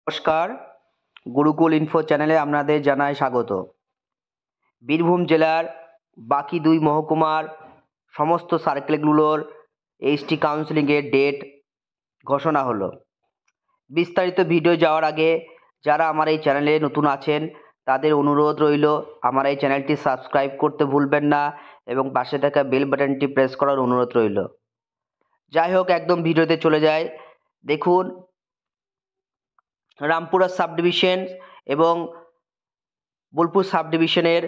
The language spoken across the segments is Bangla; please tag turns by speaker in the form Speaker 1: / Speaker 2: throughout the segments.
Speaker 1: নমস্কার, গুরুকুল ইনফো চ্যানেলে আপনাদের জানাই স্বাগত। বীরভূম জেলার বাকি দুই মহকুমার সমস্ত সার্কেলগুলোর এইচটি কাউন্সেলিংয়ের ডেট ঘোষণা হলো। বিস্তারিত ভিডিও যাওয়ার আগে যারা আমার এই চ্যানেলে নতুন আছেন তাদের অনুরোধ রইল আমার এই চ্যানেলটি সাবস্ক্রাইব করতে ভুলবেন না এবং পাশে থাকা বেল বাটনটি প্রেস করার অনুরোধ রইল। যাই হোক, একদম ভিডিওতে চলে যায়। দেখুন, রামপুরা সাব ডিভিশন এবং বোলপুর সাব ডিভিশনের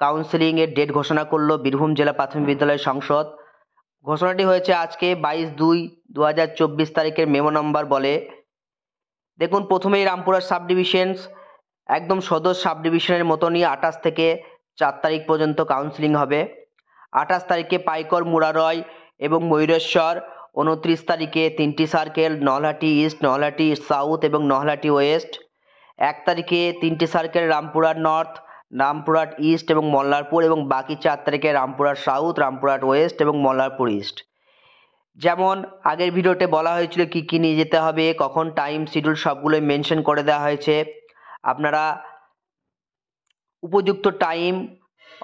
Speaker 1: কাউন্সেলিংয়ের ডেট ঘোষণা করলো বীরভূম জেলা প্রাথমিক বিদ্যালয় সংসদ। ঘোষণাটি হয়েছে আজকে 22/2/2024 তারিখের মেমো নাম্বার বলে। দেখুন, প্রথমেই রামপুরা সাব ডিভিশনস একদম সদর সাব ডিভিশনের মতনই 28 থেকে 4 তারিখ পর্যন্ত কাউন্সেলিং হবে। 28 তারিখে পাইকর, মুরারয় এবং ময়ূরেশ্বর। 29 তারিখে 3টি circle, Nalhati east, Nalhati south এবং নলহাটি ওয়েস্ট। 1 তারিখে 3টি circle, Rampurhat north, Rampurhat east এবং মল্লারপুর, এবং বাকি 4 তারিখে রামপুরহাট সাউথ, রামপুরহাট ওয়েস্ট এবং মল্লারপুর ইস্ট। যেমন আগের ভিডিওতে বলা হয়েছিল কি কি নিয়ে যেতে হবে, কখন টাইম শিডিউল সবগুলোই মেনশন করে দেওয়া হয়েছে। আপনারা উপযুক্ত টাইম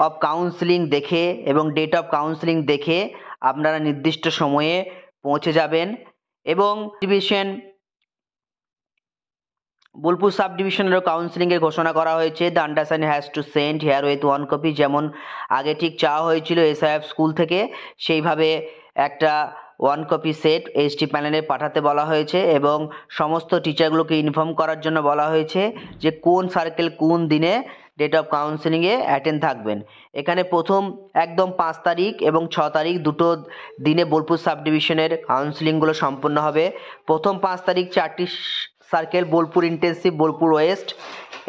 Speaker 1: অফ কাউন্সেলিং দেখে এবং ডেট অফ কাউন্সেলিং দেখে আপনারা নির্দিষ্ট সময়ে পৌঁছে যাবেন। এবং ডিভিশন বোলপুর সাব ডিভিশনেরও কাউন্সেলিংয়ের ঘোষণা করা হয়েছে। The undersign has to send herewith উইথ 1 কপি। যেমন আগে ঠিক চাওয়া হয়েছিল এসআইএফ স্কুল থেকে, সেইভাবে একটা 1 কপি সেট এইচটি প্যানেলে পাঠাতে বলা হয়েছে এবং সমস্ত টিচারগুলোকে ইনফর্ম করার জন্য বলা হয়েছে যে কোন সার্কেল কোন দিনে ডেট অফ কাউন্সেলিংয়ে অ্যাটেন্ড থাকবেন। এখানে প্রথম একদম 5 তারিখ এবং 6 তারিখ দুটো দিনে বোলপুর সাব ডিভিশনের কাউন্সেলিংগুলো সম্পন্ন হবে। প্রথম 5 তারিখ 4টি circle, Bolpur intensive, Bolpur West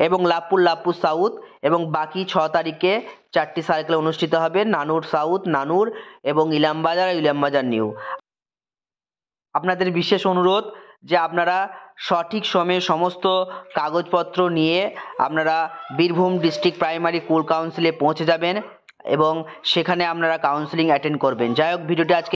Speaker 1: এবং লাভপুর সাউথ, এবং বাকি 6 তারিখে 4টি সার্কেল অনুষ্ঠিত হবে, নানুর সাউথ, নানুর এবং ইলামবাজার নিউ। আপনাদের বিশেষ অনুরোধ যে আপনারা সঠিক সময়ে সমস্ত কাগজপত্র নিয়ে আপনারা বীরভূম ডিস্ট্রিক্ট প্রাইমারি স্কুল কাউন্সিলে পৌঁছে যাবেন এবং সেখানে আপনারা কাউন্সেলিং অ্যাটেন্ড করবেন। যাই হোক, ভিডিওটি আজকে